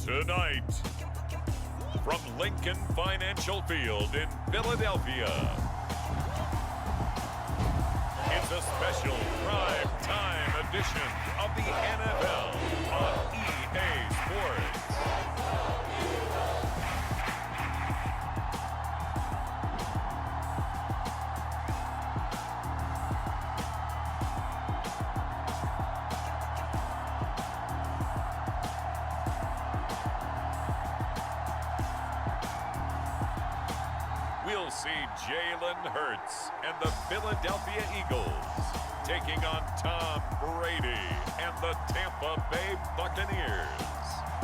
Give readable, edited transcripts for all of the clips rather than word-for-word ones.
Tonight, from Lincoln Financial Field in Philadelphia, it's a special prime time edition of the NFL on EA Sports. We'll see Jalen Hurts and the Philadelphia Eagles taking on Tom Brady and the Tampa Bay Buccaneers.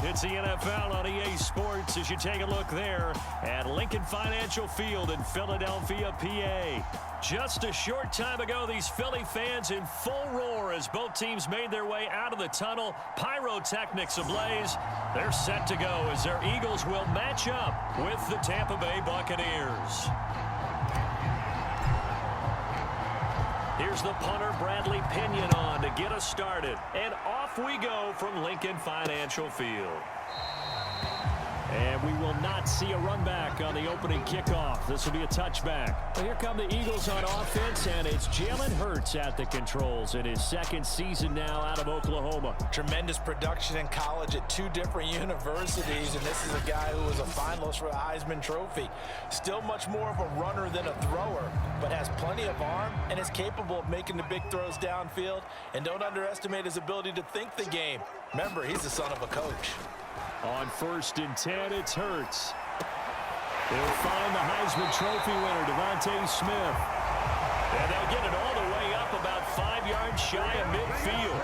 It's the NFL on EA Sports as you take a look there at Lincoln Financial Field in Philadelphia, PA. Just a short time ago, these Philly fans in full roar as both teams made their way out of the tunnel. Pyrotechnics ablaze. They're set to go as their Eagles will match up with the Tampa Bay Buccaneers. Here's the punter, Bradley Pinion, on to get us started. And off we go from Lincoln Financial Field. And we will not see a run back on the opening kickoff. This will be a touchback. Well, here come the Eagles on offense, and it's Jalen Hurts at the controls in his second season now out of Oklahoma. Tremendous production in college at two different universities, and this is a guy who was a finalist for the Heisman Trophy. Still much more of a runner than a thrower, but has plenty of arm and is capable of making the big throws downfield. And don't underestimate his ability to think the game. Remember, he's the son of a coach. On 1st and 10, it's Hurts. They'll find the Heisman Trophy winner, Devontae Smith. And they'll get it all the way up about 5 yards shy of midfield.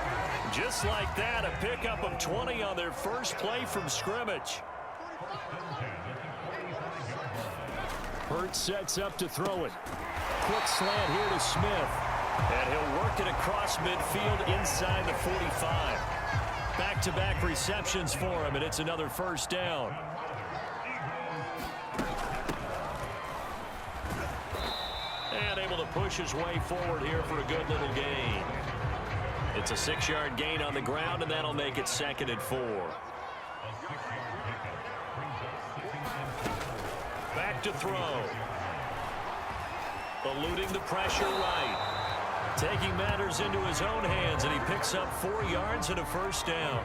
Just like that, a pickup of 20 on their first play from scrimmage. Hurts sets up to throw it. Quick slant here to Smith. And he'll work it across midfield inside the 45. Back-to-back receptions for him, and it's another first down. And able to push his way forward here for a good little gain. It's a 6-yard gain on the ground, and that'll make it 2nd and 4. Back to throw. Eluding the pressure right. Taking matters into his own hands, and he picks up 4 yards and a first down.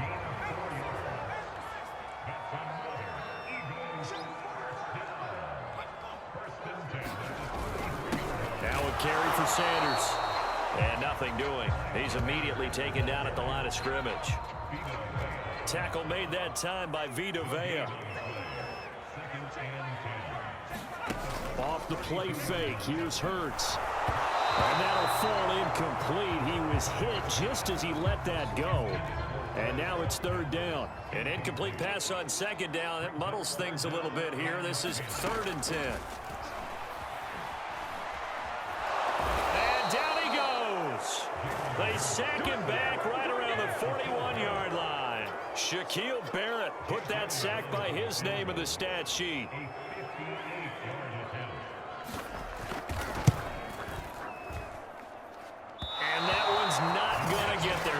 Now a carry for Sanders. And nothing doing. He's immediately taken down at the line of scrimmage. Tackle made that time by Vita Vea. Off the play fake, here's Hurts. And that'll fall incomplete. He was hit just as he let that go. And now it's 3rd down. An incomplete pass on 2nd down. That muddles things a little bit here. This is 3rd and 10. And down he goes. They sack him back right around the 41-yard line. Shaquille Barrett put that sack by his name in the stat sheet.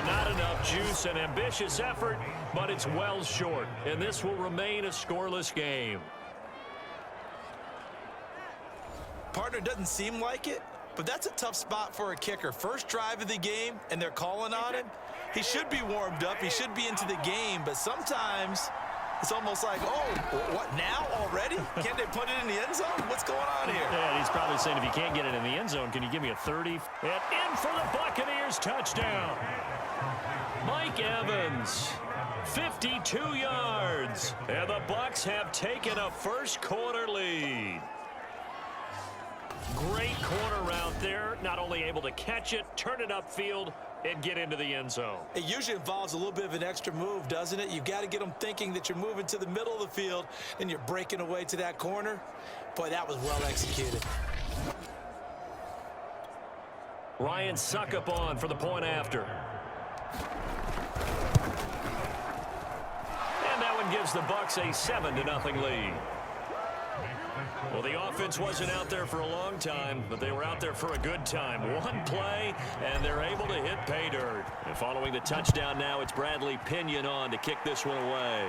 Not enough juice, an ambitious effort, but it's well short, and this will remain a scoreless game. Partner, doesn't seem like it, but that's a tough spot for a kicker. First drive of the game, and they're calling on him. He should be warmed up. He should be into the game, but sometimes it's almost like, oh, what, now already? Can't they put it in the end zone? What's going on here? Yeah, he's probably saying, if you can't get it in the end zone, can you give me a 30? And in for the Buccaneers, touchdown. Mike Evans, 52 yards. And the Bucs have taken a first-quarter lead. Great corner route there. Not only able to catch it, turn it upfield, and get into the end zone. It usually involves a little bit of an extra move, doesn't it? You've got to get them thinking that you're moving to the middle of the field and you're breaking away to that corner. Boy, that was well executed. Ryan Suckup on for the point after. And that one gives the Bucs a 7-0 lead. Well, the offense wasn't out there for a long time, but they were out there for a good time. One play, and they're able to hit pay dirt. And following the touchdown now, it's Bradley Pinion on to kick this one away.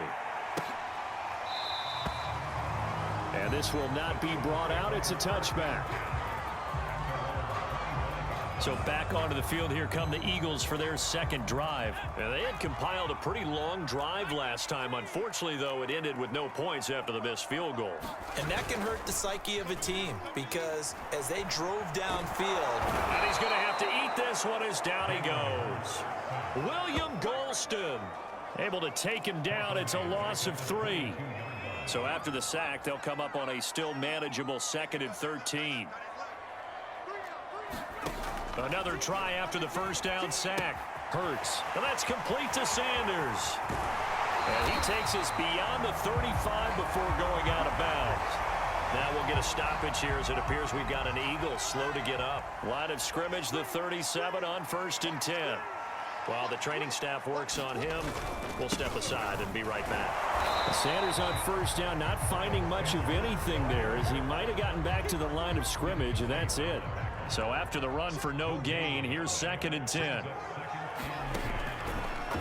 And this will not be brought out. It's a touchback. So back onto the field, here come the Eagles for their second drive. And they had compiled a pretty long drive last time. Unfortunately, though, it ended with no points after the missed field goal. And that can hurt the psyche of a team because as they drove downfield. And he's going to have to eat this one as down he goes. William Golston able to take him down. It's a loss of 3. So after the sack, they'll come up on a still manageable 2nd and 13. Another try after the first down sack. Hurts. And that's complete to Sanders. And he takes us beyond the 35 before going out of bounds. Now we'll get a stoppage here as it appears we've got an Eagle slow to get up. Line of scrimmage, the 37 on 1st and 10. While the training staff works on him, we'll step aside and be right back. Sanders on first down, not finding much of anything there as he might have gotten back to the line of scrimmage, and that's it. So after the run for no gain, here's 2nd and 10.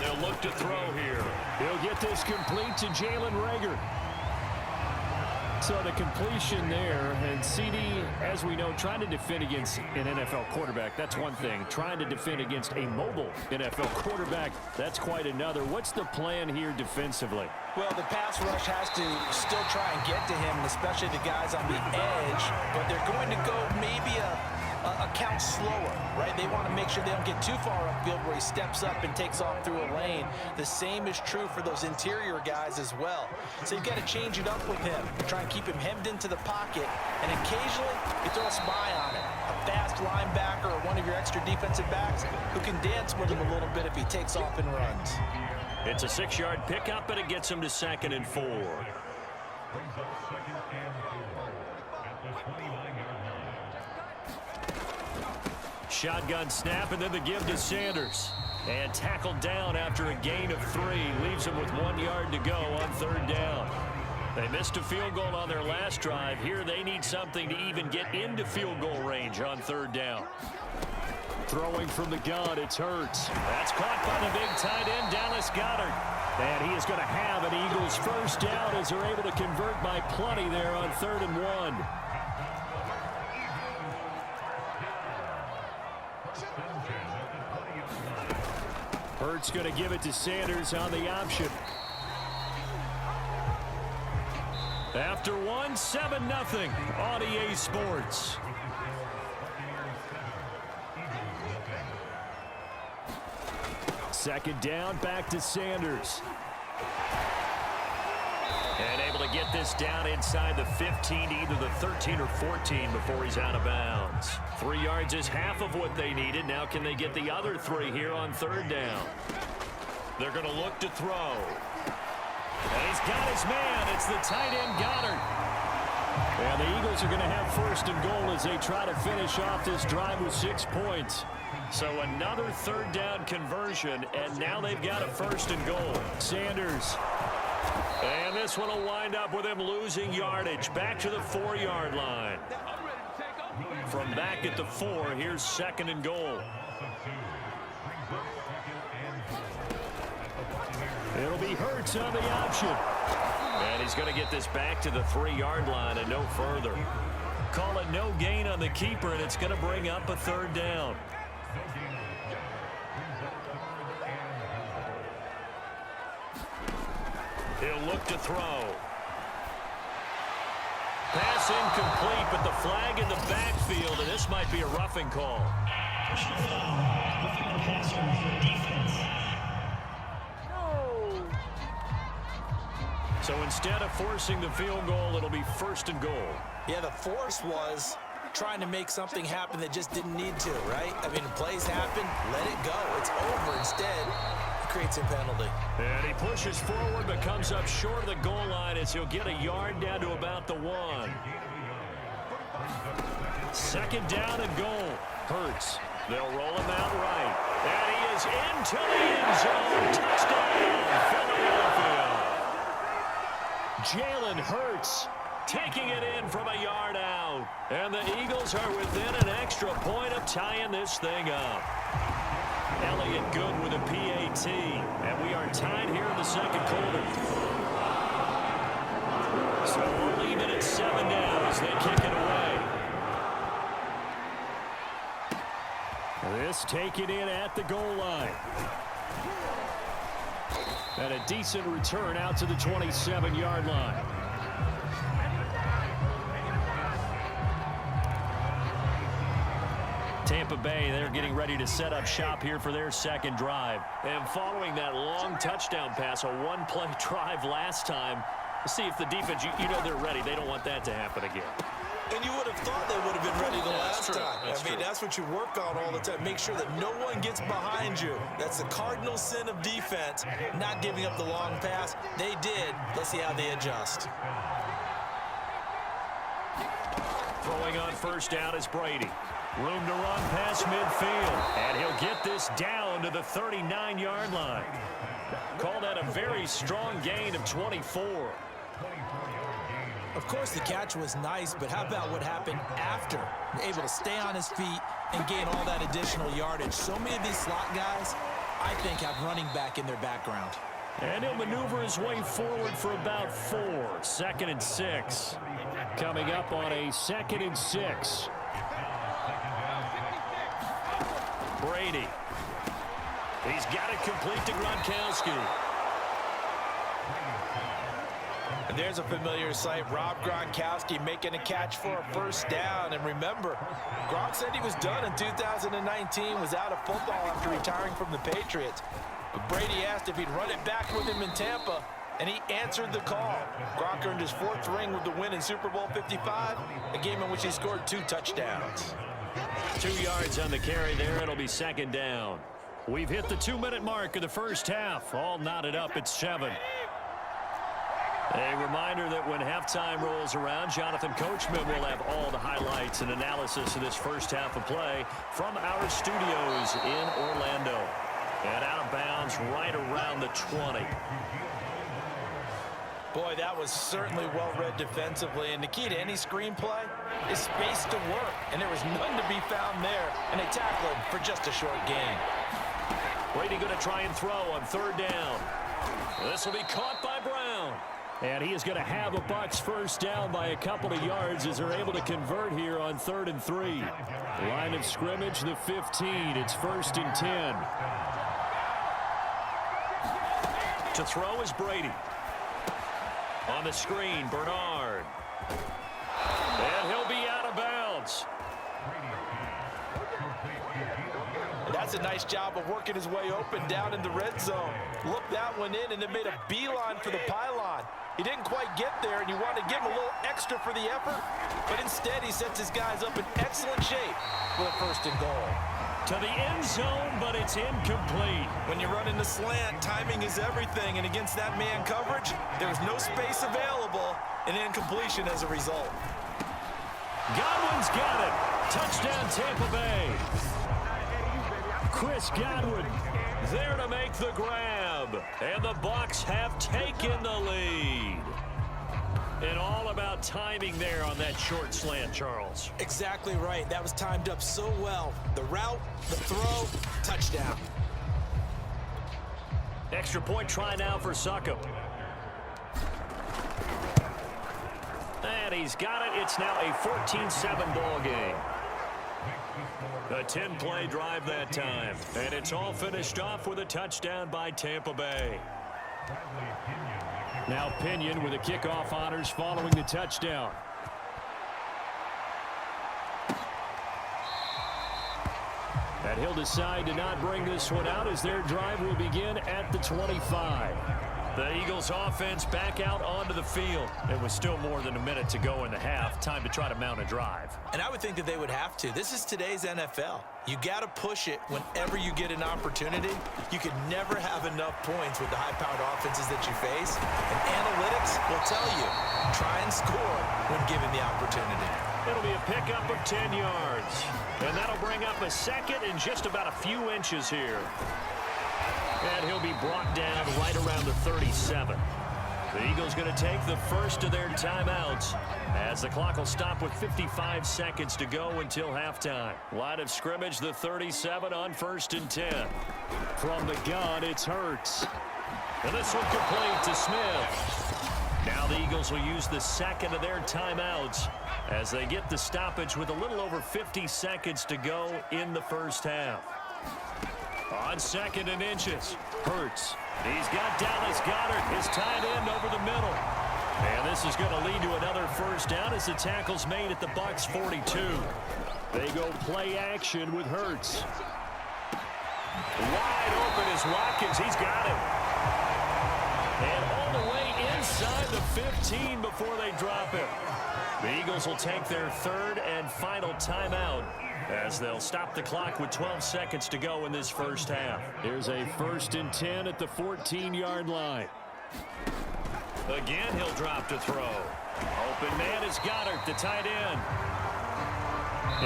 They'll look to throw here. He'll get this complete to Jalen Reagor. So the completion there, and CD, as we know, trying to defend against an NFL quarterback, that's one thing. Trying to defend against a mobile NFL quarterback, that's quite another. What's the plan here defensively? Well, the pass rush has to still try and get to him, and especially the guys on the edge, but they're going to go maybe a count slower, right? They want to make sure they don't get too far upfield where he steps up and takes off through a lane. The same is true for those interior guys as well. So you've got to change it up with him. Try and keep him hemmed into the pocket, and occasionally you throw a spy on it. A fast linebacker or one of your extra defensive backs who can dance with him a little bit if he takes off and runs. It's a 6-yard pickup, and it gets him to 2nd and 4. Shotgun snap, and then the give to Sanders. And tackled down after a gain of 3. Leaves him with 1 yard to go on 3rd down. They missed a field goal on their last drive. Here they need something to even get into field goal range on 3rd down. Throwing from the gun, it's Hurts. That's caught by the big tight end, Dallas Goedert. And he is going to have an Eagles first down as they're able to convert by plenty there on 3rd and 1. Hurts going to give it to Sanders on the option. After 1, 7-0 on EA Sports. Second down, back to Sanders. And able to get this down inside the 15 to either the 13 or 14 before he's out of bounds. 3 yards is half of what they needed. Now can they get the other 3 here on 3rd down? They're going to look to throw. And he's got his man. It's the tight end Goddard. And the Eagles are going to have 1st and goal as they try to finish off this drive with 6 points. So another 3rd down conversion, and now they've got a 1st and goal. Sanders. And this one will wind up with him losing yardage. Back to the 4-yard line. From back at the 4, here's 2nd and goal. It'll be Hurts on the option. And he's going to get this back to the 3-yard line and no further. Call it no gain on the keeper, and it's going to bring up a 3rd down. He'll look to throw. Pass incomplete, but the flag in the backfield, and this might be a roughing call. So instead of forcing the field goal, it'll be 1st and goal. Yeah, the force was trying to make something happen that just didn't need to, right? I mean, plays happen, let it go. It's over. Instead, it creates a penalty. And he pushes forward but comes up short of the goal line as he'll get a yard down to about the 1. 2nd down and goal. Hurts. They'll roll him out right. And he is into the end zone. Touchdown, Philadelphia. Jalen Hurts taking it in from a yard out. And the Eagles are within an extra point of tying this thing up. Elliott good with a PAT. And we are tied here in the 2nd quarter. So we'll leave it at 7 now as they kick it away. This taken in at the goal line. And a decent return out to the 27-yard line. Tampa Bay, they're getting ready to set up shop here for their second drive. And following that long touchdown pass, a one-play drive last time, let's see if the defense, you know they're ready. They don't want that to happen again. And you would have thought they would have been ready the last time. I mean, that's what you work on all the time. Make sure that no one gets behind you. That's the cardinal sin of defense, not giving up the long pass. They did. Let's see how they adjust. Throwing on first down is Brady. Room to run past midfield. And he'll get this down to the 39-yard line. Call that a very strong gain of 24. Of course, the catch was nice, but how about what happened after? Able to stay on his feet and gain all that additional yardage. So many of these slot guys, I think, have running back in their background. And he'll maneuver his way forward for about 4. 2nd and 6. Coming up on a 2nd and 6. Brady. He's got it complete to Gronkowski. And there's a familiar sight. Rob Gronkowski making a catch for a first down. And remember, Gronk said he was done in 2019, was out of football after retiring from the Patriots. But Brady asked if he'd run it back with him in Tampa, and he answered the call. Gronk earned his 4th ring with the win in Super Bowl 55, a game in which he scored 2 touchdowns. 2 yards on the carry there. It'll be 2nd down. We've hit the 2-minute mark of the first half. All knotted up at 7. A reminder that when halftime rolls around, Jonathan Coachman will have all the highlights and analysis of this first half of play from our studios in Orlando. And out of bounds right around the 20. Boy, that was certainly well-read defensively. And the key to any screenplay is space to work. And there was none to be found there. And they tackled him for just a short gain. Brady going to try and throw on 3rd down. This will be caught by Brown. And he is going to have a Bucs first down by a couple of yards as they're able to convert here on 3rd and 3. Line of scrimmage, the 15. It's 1st and 10. To throw is Brady. On the screen, Bernard. And he'll be out of bounds. That's a nice job of working his way open down in the red zone. Looked that one in and then made a beeline for the pylon. He didn't quite get there, and you want to give him a little extra for the effort, but instead he sets his guys up in excellent shape for the 1st and goal. To the end zone, but it's incomplete. When you run in the slant, timing is everything, and against that man coverage, there's no space available, and incompletion as a result. Godwin's got it. Touchdown, Tampa Bay. Chris Godwin there to make the grab. And the Bucs have taken the lead. And all about timing there on that short slant, Charles. Exactly right. That was timed up so well. The route, the throw, touchdown. Extra point try now for Succop. And he's got it. It's now a 14-7 ball game. A 10-play drive that time. And it's all finished off with a touchdown by Tampa Bay. Now Pinion with the kickoff honors following the touchdown. And he'll decide to not bring this one out as their drive will begin at the 25. The Eagles offense back out onto the field. It was still more than a minute to go in the half. Time to try to mount a drive. And I would think that they would have to. This is today's NFL. You got to push it whenever you get an opportunity. You can never have enough points with the high-powered offenses that you face. And analytics will tell you, try and score when given the opportunity. It'll be a pickup of 10 yards. And that'll bring up a 2nd and just about a few inches here. And he'll be brought down right around the 37. The Eagles going to take the first of their timeouts as the clock will stop with 55 seconds to go until halftime. Line of scrimmage, the 37 on 1st and 10. From the gun, it's Hurts. And this one complete to Smith. Now the Eagles will use the second of their timeouts as they get the stoppage with a little over 50 seconds to go in the first half. On 2nd and inches, Hurts. He's got Dallas Goedert, his tight end, over the middle. And this is going to lead to another first down as the tackle's made at the Bucs 42. They go play action with Hurts. Wide open is Watkins. He's got it. And all the way inside the 15 before they drop him. The Eagles will take their 3rd and final timeout as they'll stop the clock with 12 seconds to go in this first half. Here's a 1st and 10 at the 14-yard line. Again, he'll drop to throw. Open man is Goddard, the tight end.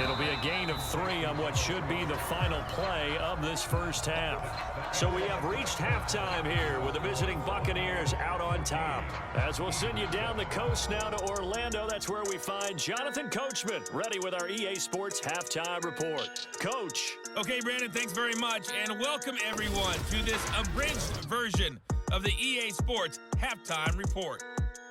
It'll be a gain of 3 on what should be the final play of this first half. So we have reached halftime here with the visiting Buccaneers out on top. As we'll send you down the coast now to Orlando, that's where we find Jonathan Coachman ready with our EA Sports Halftime Report. Coach. Okay, Brandon, thanks very much, and welcome everyone to this abridged version of the EA Sports Halftime Report.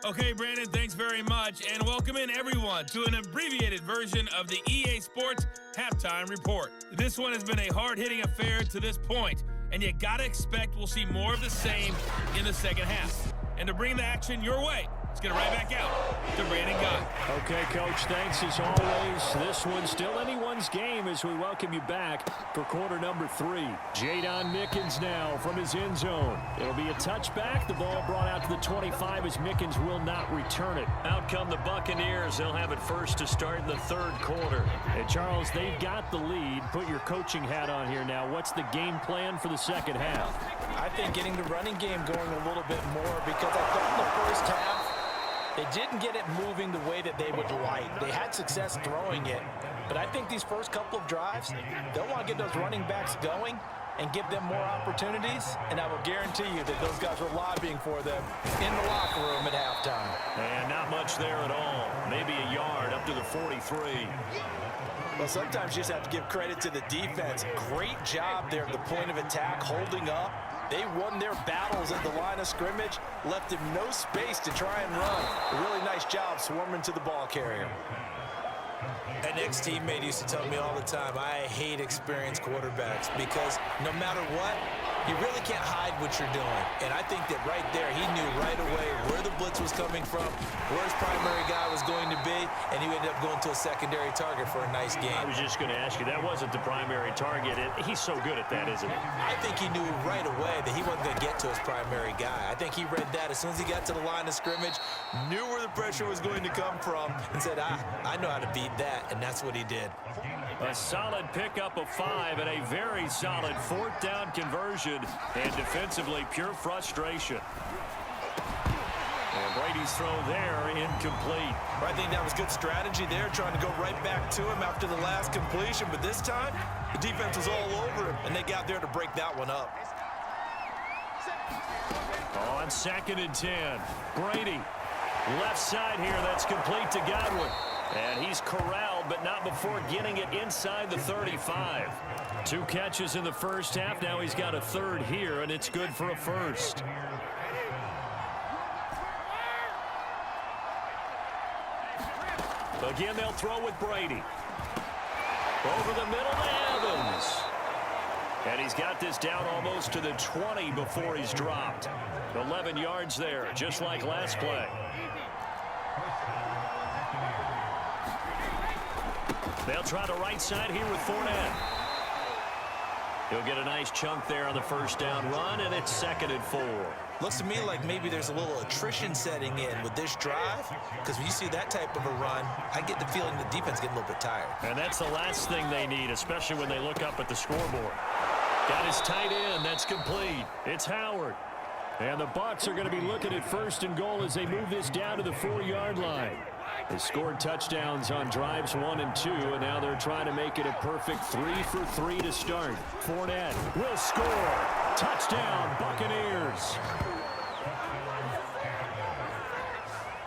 Okay, Brandon, thanks very much, and welcome in everyone to an abbreviated version of the EA Sports Halftime Report. This one has been a hard-hitting affair to this point, and you gotta expect we'll see more of the same in the second half. And to bring the action your way, let's get it right back out to Brandon Guy. Okay, Coach, thanks as always. This one's still anyone's game as we welcome you back for quarter number 3. Jadon Mickens now from his end zone. It'll be a touchback. The ball brought out to the 25 as Mickens will not return it. Out come the Buccaneers. They'll have it first to start in the 3rd quarter. And, Charles, they've got the lead. Put your coaching hat on here now. What's the game plan for the second half? I think getting the running game going a little bit more, because I thought in the first half they didn't get it moving the way that they would like. They had success throwing it, but I think these first couple of drives, they'll want to get those running backs going and give them more opportunities, and I will guarantee you that those guys were lobbying for them in the locker room at halftime. And not much there at all. Maybe a yard up to the 43. Well, sometimes you just have to give credit to the defense. Great job there at the point of attack, holding up. They won their battles at the line of scrimmage, left him no space to try and run. A really nice job swarming to the ball carrier. An ex-teammate used to tell me all the time, I hate experienced quarterbacks because no matter what, you really can't hide what you're doing. And I think that right there, he knew right away where the blitz was coming from, where his primary guy was going to be, and he ended up going to a secondary target for a nice game. I was just going to ask you, that wasn't the primary target. He's so good at that, isn't he? I think he knew right away that he wasn't going to get to his primary guy. I think he read that as soon as he got to the line of scrimmage, knew where the pressure was going to come from, and said, I know how to beat that, and that's what he did. A solid pickup of 5 and a very solid 4th down conversion, and defensively pure frustration. And Brady's throw there incomplete. I think that was good strategy there, trying to go right back to him after the last completion, but this time the defense was all over him, and they got there to break that one up. On 2nd and 10, Brady. Left side here, that's complete to Godwin. And he's corralled, but not before getting it inside the 35. 2 catches in the first half. Now he's got a 3rd here, and it's good for a 1st. Again, they'll throw with Brady. Over the middle to Evans. And he's got this down almost to the 20 before he's dropped. 11 yards there, just like last play. They'll try the right side here with Fournette. He'll get a nice chunk there on the first down run, and it's 2nd and 4. Looks to me like maybe there's a little attrition setting in with this drive, because when you see that type of a run, I get the feeling the defense getting a little bit tired. And that's the last thing they need, especially when they look up at the scoreboard. Got his tight end. That's complete. It's Howard. And the Bucs are going to be looking at 1st and goal as they move this down to the 4-yard line. They scored touchdowns on drives 1 and 2, and now they're trying to make it a perfect 3 for 3 to start. Fournette will score. Touchdown, Buccaneers.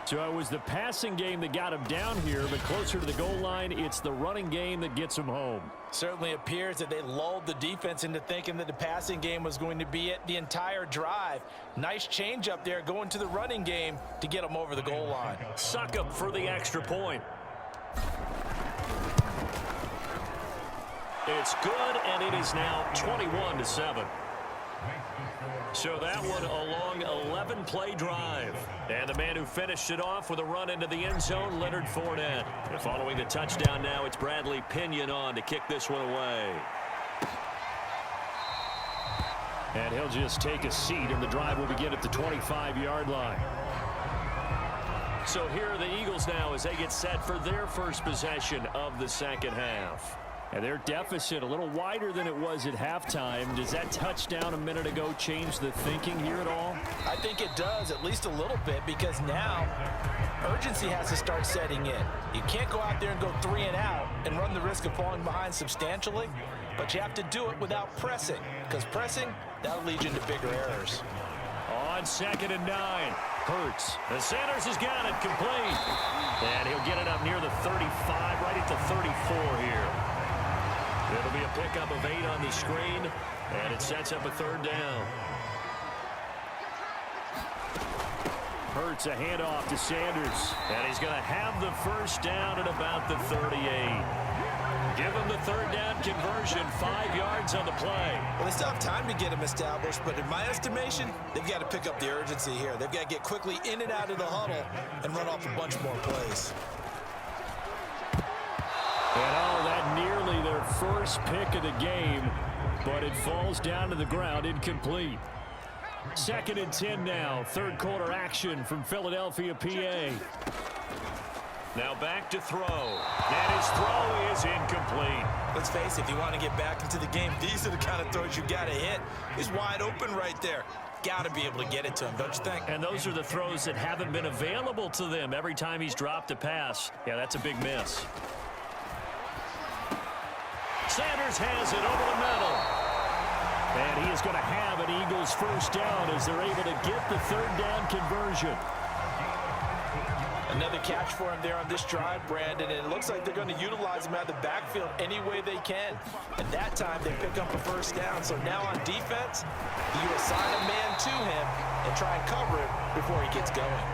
So it was the passing game that got him down here, but closer to the goal line, it's the running game that gets him home. Certainly appears that they lulled the defense into thinking that the passing game was going to be it the entire drive. Nice change up there going to the running game to get them over the goal line. Suck up for the extra point. It's good, and it is now 21-7. So that one a long 11-play drive. And the man who finished it off with a run into the end zone, Leonard Fournette. And following the touchdown now, it's Bradley Pinion on to kick this one away. And he'll just take a seat, and the drive will begin at the 25-yard line. So here are the Eagles now as they get set for their first possession of the second half. And their deficit a little wider than it was at halftime. Does that touchdown a minute ago change the thinking here at all? I think it does, at least a little bit, because now urgency has to start setting in. You can't go out there and go 3 and out and run the risk of falling behind substantially, but you have to do it without pressing, because pressing, that'll lead you into bigger errors. On 2nd and 9, Hurts. And Sanders has got it complete. And he'll get it up near the 35, right at the 34 here. It'll be a pickup of 8 on the screen, and it sets up a 3rd down. Hurts a handoff to Sanders. And he's going to have the first down at about the 38. Give him the 3rd down conversion, 5 yards on the play. Well, they still have time to get him established, but in my estimation, they've got to pick up the urgency here. They've got to get quickly in and out of the huddle and run off a bunch more plays. And that nearly their first pick of the game, but it falls down to the ground, incomplete. 2nd and 10 now, 3rd quarter action from Philadelphia, PA. Now back to throw, and his throw is incomplete. Let's face it, if you want to get back into the game, these are the kind of throws you got to hit. He's wide open right there. Got to be able to get it to him, don't you think? And those are the throws that haven't been available to them every time he's dropped a pass. Yeah, that's a big miss. Sanders has it over the middle. And he is going to have an Eagles first down as they're able to get the 3rd down conversion. Another catch for him there on this drive, Brandon, and it looks like they're going to utilize him out of the backfield any way they can. And that time they pick up a first down. So now on defense, you assign a man to him and try and cover it before he gets going.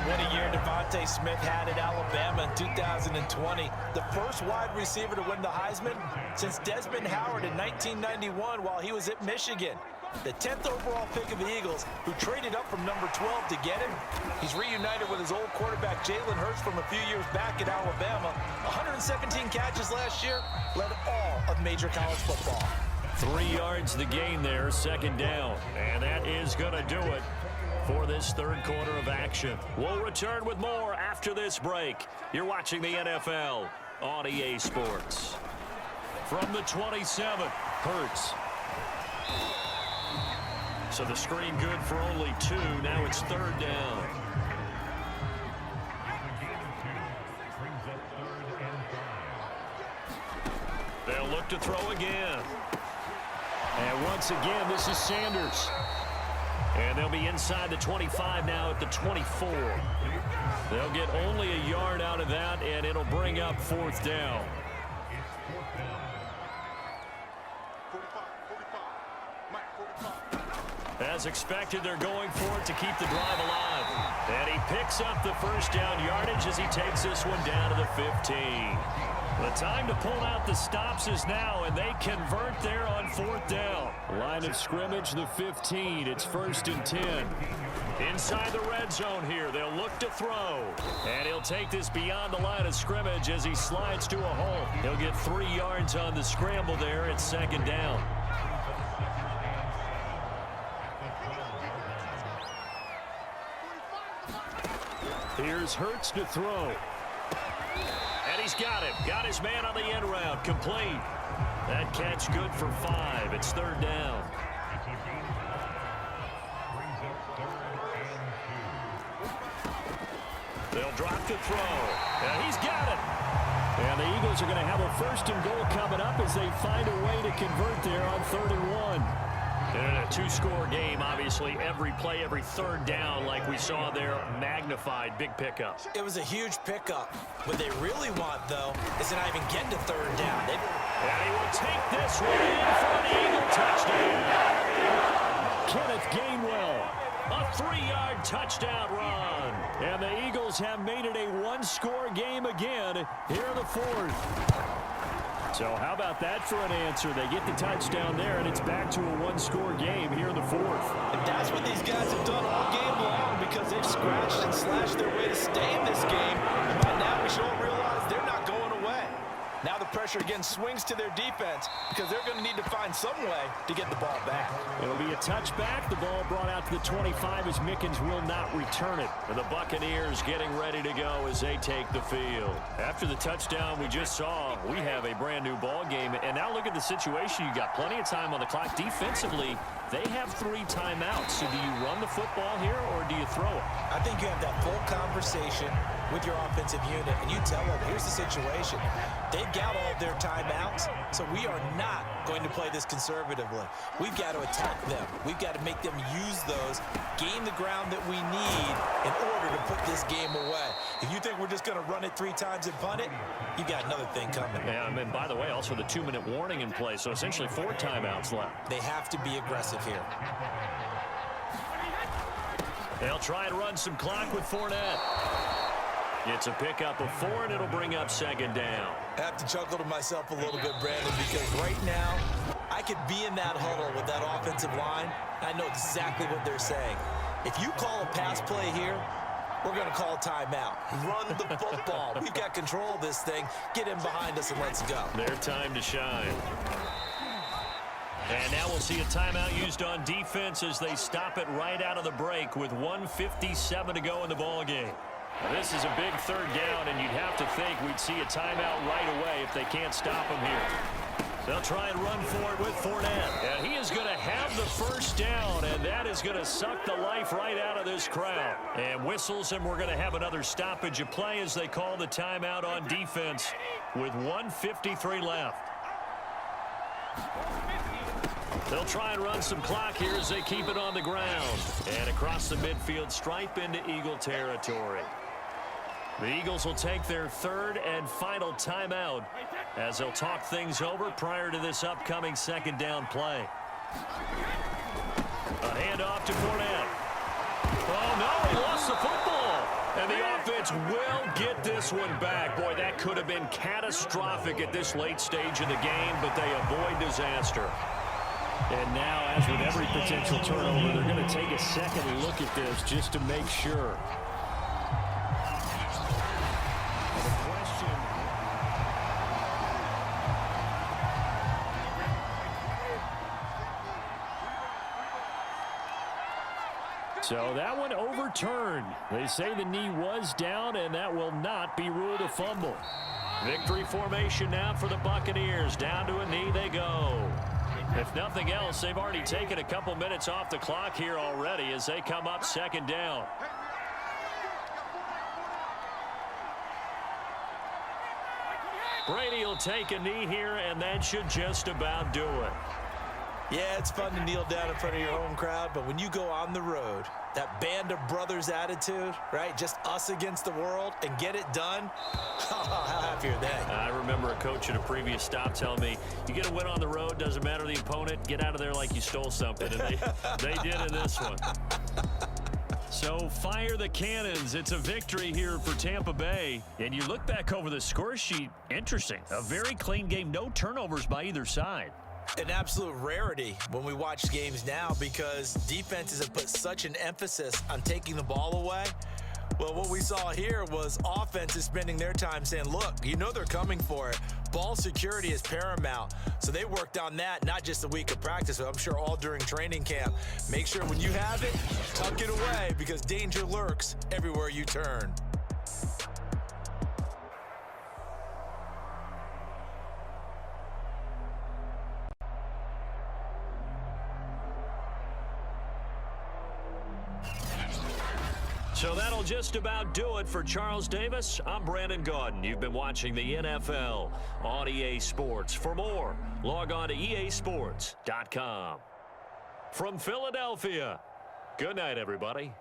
What a year Devontae Smith had at Alabama in 2020. The first wide receiver to win the Heisman since Desmond Howard in 1991 while he was at Michigan. The 10th overall pick of the Eagles, who traded up from number 12 to get him. He's reunited with his old quarterback Jalen Hurts from a few years back at Alabama. 117 catches last year, led all of major college football. 3 yards the gain there, 2nd down. And that is going to do it for this 3rd quarter of action. We'll return with more after this break. You're watching the NFL on EA Sports. From the 27, Hurts. So the screen good for only 2. Now it's 3rd down. They'll look to throw again. And once again, this is Sanders. And they'll be inside the 25 now at the 24. They'll get only a yard out of that, and it'll bring up 4th down. As expected, they're going for it to keep the drive alive. And he picks up the first down yardage as he takes this one down to the 15. The time to pull out the stops is now, and they convert there on 4th down. Line of scrimmage, the 15. It's 1st and 10. Inside the red zone here, they'll look to throw. And he'll take this beyond the line of scrimmage as he slides to a hole. He'll get 3 yards on the scramble there at 2nd down. Here's Hurts to throw. And he's got it. Got his man on the end route. Complete. That catch good for 5. It's 3rd down. They'll drop to throw. And he's got it. And the Eagles are going to have a 1st and goal coming up as they find a way to convert there on 3rd and 1. And a A two-score game, obviously, every play, every third down, like we saw there, magnified, big pickup. It was a huge pickup. What they really want, though, is to not even get to third down. And he will take this one in for an Eagle touchdown. Kenneth Gainwell, a 3-yard touchdown run. And the Eagles have made it a one-score game again here in the fourth. So how about that for an answer? They get the touchdown there, and it's back to a one-score game here in the fourth. And that's what these guys have done all game long, because they've scratched and slashed their way to stay in this game. And by now we should all realize they're not going away. Now the pressure again swings to their defense, because they're going to need to find some way to get the ball back. It'll be a touchback. The ball brought out to the 25 as Mickens will not return it. And the Buccaneers getting ready to go as they take the field. After the touchdown we just saw, we have a brand new ball game. And now look at the situation. You got plenty of time on the clock. Defensively, they have 3 timeouts. So do you run the football here or do you throw it? I think you have that full conversation with your offensive unit, and you tell them, here's the situation. They've got all of their timeouts, so we are not going to play this conservatively. We've got to attack them. We've got to make them use those, gain the ground that we need in order to put this game away. If you think we're just going to run it 3 times and punt it, you got another thing coming. Yeah, and by the way, also the 2-minute warning in play, so essentially 4 timeouts left. They have to be aggressive here. They'll try and run some clock with Fournette. It's a pickup of 4, and it'll bring up second down. I have to chuckle to myself a little bit, Brandon, because right now I could be in that huddle with that offensive line. I know exactly what they're saying. If you call a pass play here, we're going to call a timeout. Run the football. We've got control of this thing. Get in behind us and let's go. Their time to shine. And now we'll see a timeout used on defense as they stop it right out of the break with 1:57 to go in the ball game. This is a big third down, and you'd have to think we'd see a timeout right away if they can't stop him here. They'll try and run for it with Fournette. And he is going to have the first down, and that is going to suck the life right out of this crowd. And whistles, and we're going to have another stoppage of play as they call the timeout on defense with 1:53 left. They'll try and run some clock here as they keep it on the ground. And across the midfield stripe into Eagle territory. The Eagles will take their third and final timeout as they'll talk things over prior to this upcoming second down play. A handoff to Fournette. Oh, no, he lost the football. And the offense will get this one back. Boy, that could have been catastrophic at this late stage of the game, but they avoid disaster. And now, as with every potential turnover, they're going to take a second look at this just to make sure. So that one overturned. They say the knee was down, and that will not be ruled a fumble. Victory formation now for the Buccaneers. Down to a knee they go. If nothing else, they've already taken a couple minutes off the clock here already as they come up second down. Brady will take a knee here, and that should just about do it. Yeah, it's fun to kneel down in front of your home crowd, but when you go on the road, that band of brothers attitude, right? Just us against the world and get it done. How happy are they? I remember a coach at a previous stop telling me, you get a win on the road, doesn't matter the opponent, get out of there like you stole something. And they did in this one. So fire the cannons. It's a victory here for Tampa Bay. And you look back over the score sheet, interesting. A very clean game, no turnovers by either side. An absolute rarity when we watch games now because defenses have put such an emphasis on taking the ball away. Well, what we saw here was offenses spending their time saying, look, you know they're coming for it. Ball security is paramount. So they worked on that, not just a week of practice, but I'm sure all during training camp. Make sure when you have it, tuck it away because danger lurks everywhere you turn. So that'll just about do it for Charles Davis. I'm Brandon Gaudin. You've been watching the NFL on EA Sports. For more, log on to easports.com. from Philadelphia. Good night, everybody.